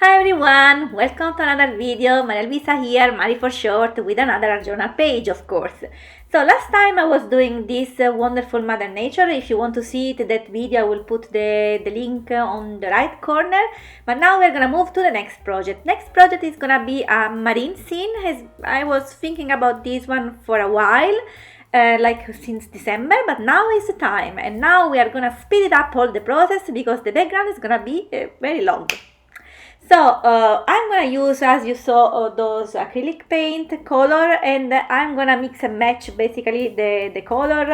Hi everyone, welcome to another video. Maria Luisa here, Mari for short, with another journal page, of course. So last time I was doing this wonderful Mother Nature. If you want to see it, that video I will put the link on the right corner. But now we're gonna move to the next project. Next project is gonna be a marine scene. I was thinking about this one for a while. Like since December, but now is the time, and now we are gonna speed it up all the process because the background is gonna be very long. So I'm gonna use, as you saw, those acrylic paint color, and I'm gonna mix and match basically the color.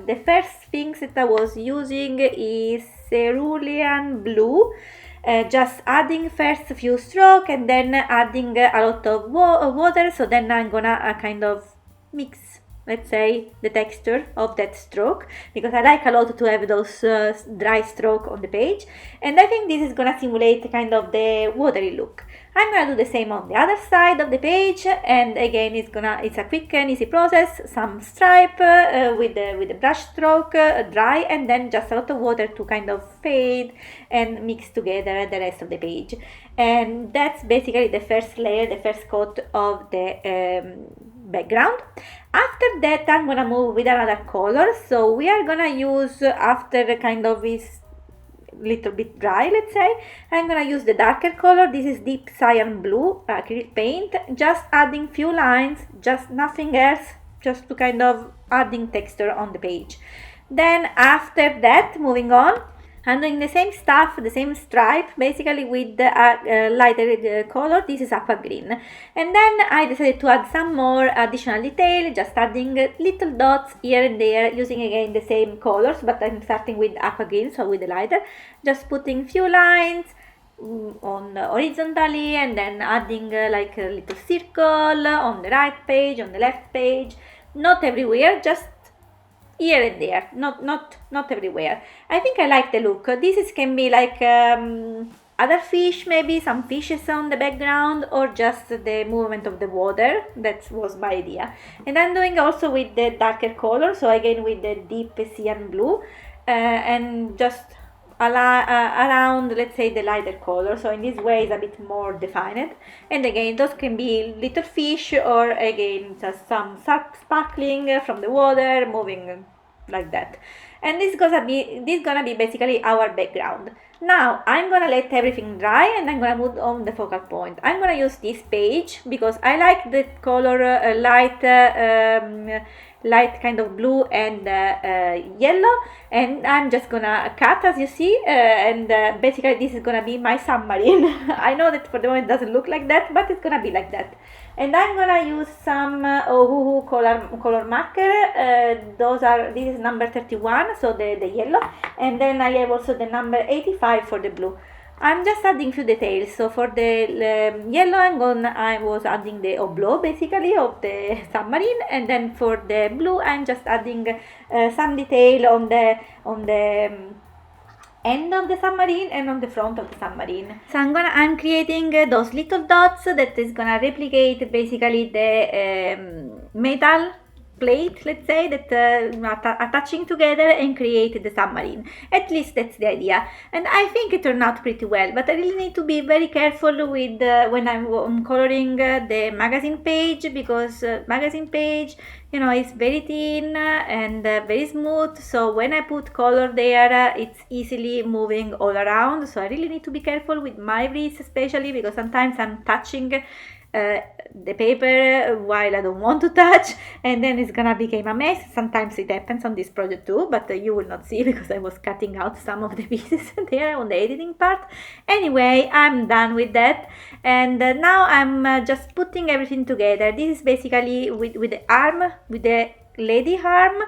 The first things that I was using is cerulean blue. Just adding first a few stroke and then adding a lot of water, so then I'm gonna kind of mix, let's say, the texture of that stroke, because I like a lot to have those dry stroke on the page, and I think this is gonna simulate kind of the watery look. I'm gonna do the same on the other side of the page, and again it's a quick and easy process. Some stripe with the brush stroke, dry, and then just a lot of water to kind of fade and mix together the rest of the page. And that's basically the first layer, the first coat of the background. After that I'm gonna move with another color, so we are gonna use, after kind of is little bit dry, let's say, I'm gonna use the darker color. This is deep cyan blue acrylic paint, just adding few lines, just nothing else, just to kind of adding texture on the page. Then after that, moving on, I'm doing the same stuff, the same stripe, basically with the lighter color. This is aqua green. And then I decided to add some more additional detail, just adding little dots here and there, using again the same colors, but I'm starting with aqua green, so with the lighter. Just putting few lines on horizontally, and then adding like a little circle on the right page, on the left page. Not everywhere, just here and there, not everywhere. I think I like the look. Can be like other fish, maybe some fishes on the background, or just the movement of the water. That was my idea. And I'm doing also with the darker color, so again with the deep cyan blue, and just around, let's say, the lighter color, so in this way it's a bit more defined. And again, those can be little fish, or again just some sparkling from the water moving like that. And this gonna be basically our background. Now I'm gonna let everything dry, and I'm gonna move on the focal point. I'm gonna use this page because I like the color light kind of blue and yellow, and I'm just gonna cut, as you see, and basically this is gonna be my submarine. I know that for the moment it doesn't look like that, but it's gonna be like that. And I'm gonna use some Ohuhu color marker. This is number 31, so the yellow, and then I have also the number 85 for the blue. I'm just adding few details. So for the yellow, I was adding the oblong basically of the submarine, and then for the blue, I'm just adding some detail on the end of the submarine and on the front of the submarine. So I'm creating those little dots that is gonna replicate basically the metal plate, let's say, that attaching together and create the submarine. At least that's the idea, and I think it turned out pretty well. But I really need to be very careful with when I'm coloring the magazine page, because magazine page, is very thin and very smooth, so when I put color there, it's easily moving all around. So I really need to be careful with my wrist, especially because sometimes I'm touching the paper while I don't want to touch, and then it's gonna become a mess. Sometimes it happens on this project too, but you will not see because I was cutting out some of the pieces there on the editing part. Anyway, I'm done with that, and now I'm just putting everything together. This is basically with the lady arm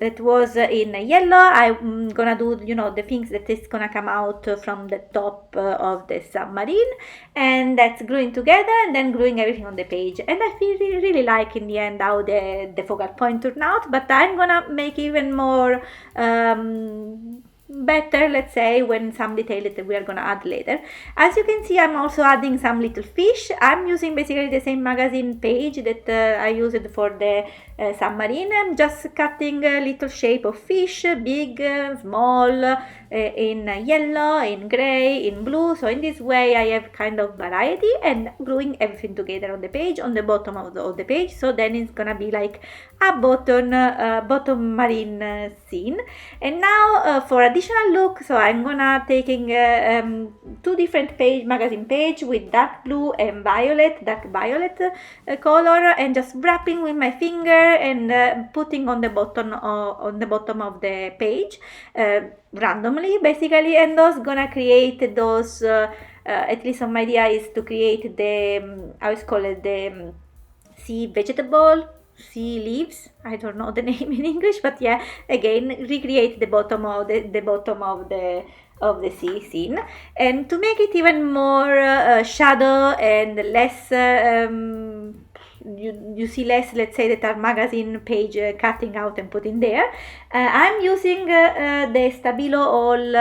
that was in yellow. I'm gonna do the things that is gonna come out from the top of the submarine, and that's gluing together and then gluing everything on the page. And I feel really like in the end how the focal point turned out, but I'm gonna make even more better, let's say, when some detail that we are gonna add later. As you can see, I'm also adding some little fish. I'm using basically the same magazine page that I used for the submarine. I'm just cutting a little shape of fish, big, small, in yellow, in gray, in blue. So in this way I have kind of variety, and gluing everything together on the page, on the bottom of the page. So then it's gonna be like a bottom marine scene. And now for additional look, so I'm gonna taking two different magazine page with dark blue and dark violet color, and just wrapping with my finger and putting on the bottom of the page randomly, basically. And those gonna create those at least my idea is to create the how is called the sea vegetable, sea leaves. I don't know the name in English, but yeah, again recreate the bottom of the sea scene, and to make it even more shadow and less you see less, let's say, that are magazine page cutting out and putting there. I'm using the Stabilo All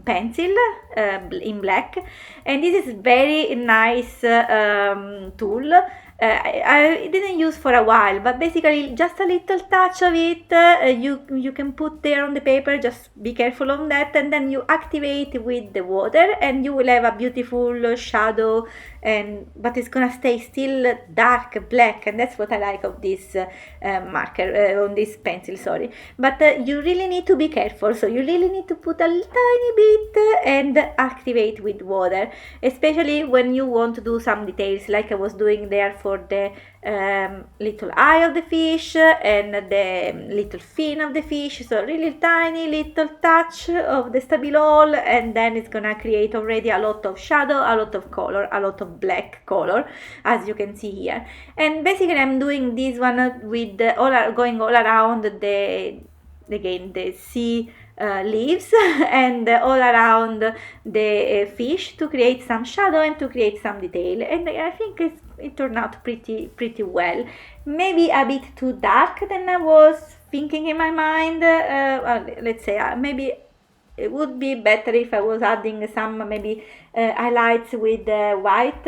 pencil in black, and this is very nice tool. I didn't use for a while, but basically just a little touch of it you can put there on the paper. Just be careful on that, and then you activate with the water, and you will have a beautiful shadow, but it's gonna stay still dark black, and that's what I like of this marker on this pencil, sorry. But you really need to be careful, so you really need to put a tiny bit and activate with water, especially when you want to do some details like I was doing there for the little eye of the fish and the little fin of the fish. So really tiny little touch of the Stabilol, and then it's gonna create already a lot of shadow, a lot of color, a lot of black color, as you can see here. And basically I'm doing this one with going all around the sea leaves and all around the fish, to create some shadow and to create some detail. And I think it turned out pretty well. Maybe a bit too dark than I was thinking in my mind. Let's say maybe it would be better if I was adding some maybe highlights with white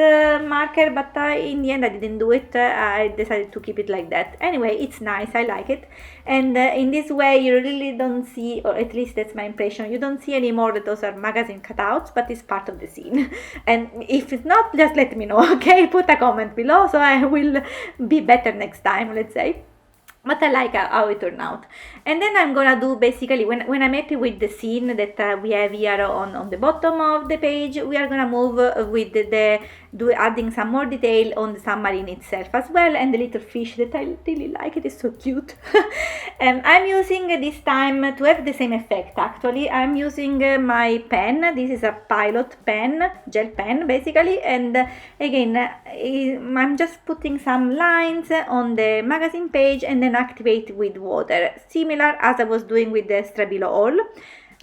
marker, but in the end I didn't do it. I decided to keep it like that. Anyway, it's nice, I like it. And in this way you really don't see, or at least that's my impression, you don't see anymore that those are magazine cutouts, but it's part of the scene. And if it's not, just let me know, okay? Put a comment below so I will be better next time, let's say. But I like how it turned out. And then I'm gonna do basically, when I'm happy with the scene that we have here on the bottom of the page, we are gonna move with adding some more detail on the submarine itself as well, and the little fish that I really like. It is so cute. And I'm using this time to have the same effect. Actually, I'm using my pen. This is a pilot pen, gel pen basically, and again I'm just putting some lines on the magazine page and then activate with water, similar as I was doing with the Stabilo All.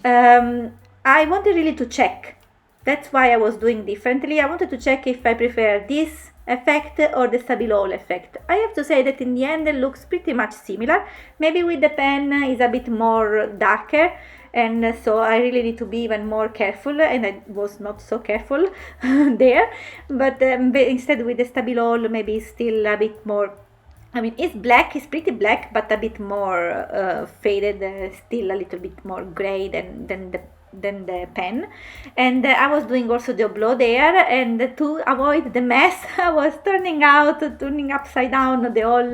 I wanted really to check. That's why I was doing differently. I wanted to check if I prefer this effect or the Stabilo All effect. I have to say that in the end it looks pretty much similar. Maybe with the pen is a bit more darker, and so I really need to be even more careful, and I was not so careful there. But instead with the Stabilo All, maybe it's still a bit more, I mean, it's black, it's pretty black, but a bit more faded, still a little bit more gray than the pen. And I was doing also the oblong there, and to avoid the mess I was turning upside down the whole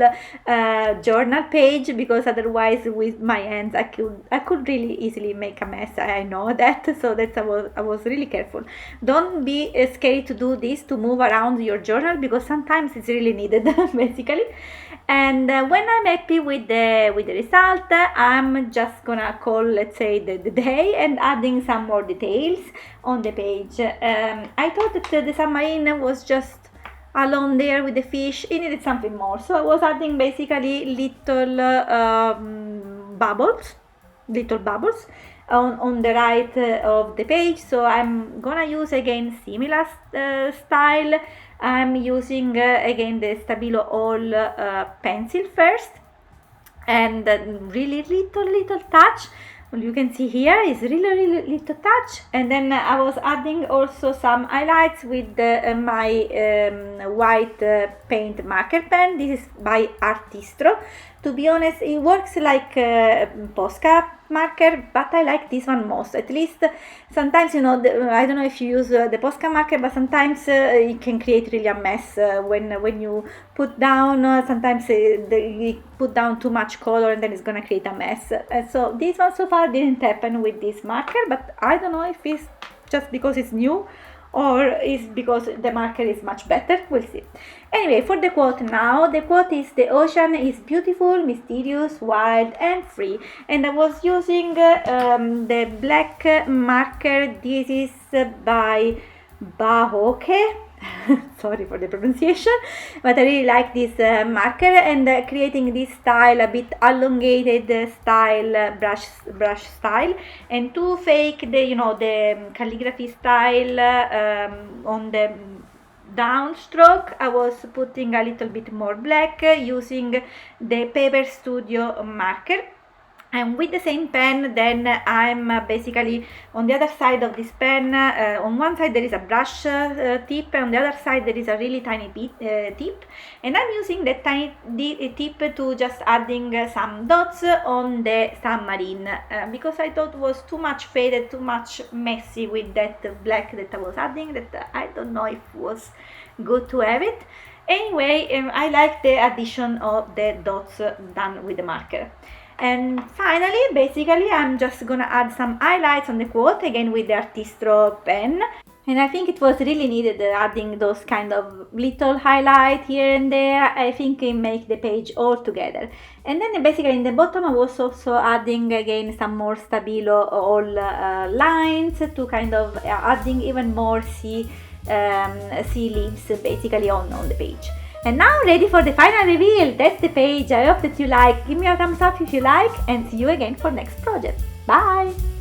journal page, because otherwise with my hands I could really easily make a mess. I know that, so that I was really careful. Don't be scared to do this, to move around your journal, because sometimes it's really needed basically. And when I'm happy with the result, I'm just gonna call, let's say, the day, and adding some more details on the page. I thought that the submarine was just alone there with the fish. It needed something more, so I was adding basically little bubbles on the right of the page. So I'm gonna use again similar style. I'm using again the Stabilo All pencil first, and really little touch you can see here is really little touch. And then I was adding also some highlights with my white paint marker pen. This is by Artistro. To be honest, it works like Posca marker, but I like this one most. At least sometimes, I don't know if you use the Posca marker, but sometimes it can create really a mess when you put down. Sometimes you put down too much color and then it's gonna create a mess. So this one so far didn't happen with this marker, but I don't know if it's just because it's new or is because the marker is much better. We'll see. Anyway, for the quote now, the quote is: "The ocean is beautiful, mysterious, wild and free." And I was using the black marker. This is by Bahoke. Sorry for the pronunciation, but I really like this marker, and creating this style, a bit elongated style, brush style, and to fake the calligraphy style on the downstroke, I was putting a little bit more black using the Paper Studio marker. And with the same pen, then I'm basically on the other side of this pen, on one side there is a brush tip, and on the other side there is a really tiny tip, and I'm using that tiny tip to just adding some dots on the submarine, because I thought it was too much faded, too much messy with that black that I was adding, that I don't know if it was good to have it. Anyway, I like the addition of the dots done with the marker. And finally, basically, I'm just gonna add some highlights on the quote, again with the Artistro pen. And I think it was really needed, adding those kind of little highlight here and there. I think it makes the page all together. And then basically in the bottom I was also adding again some more stabilo all lines to kind of adding even more sea leaves basically on the page. And now ready for the final reveal. That's the page. I hope that you like. Give me a thumbs up if you like, and see you again for next project. Bye!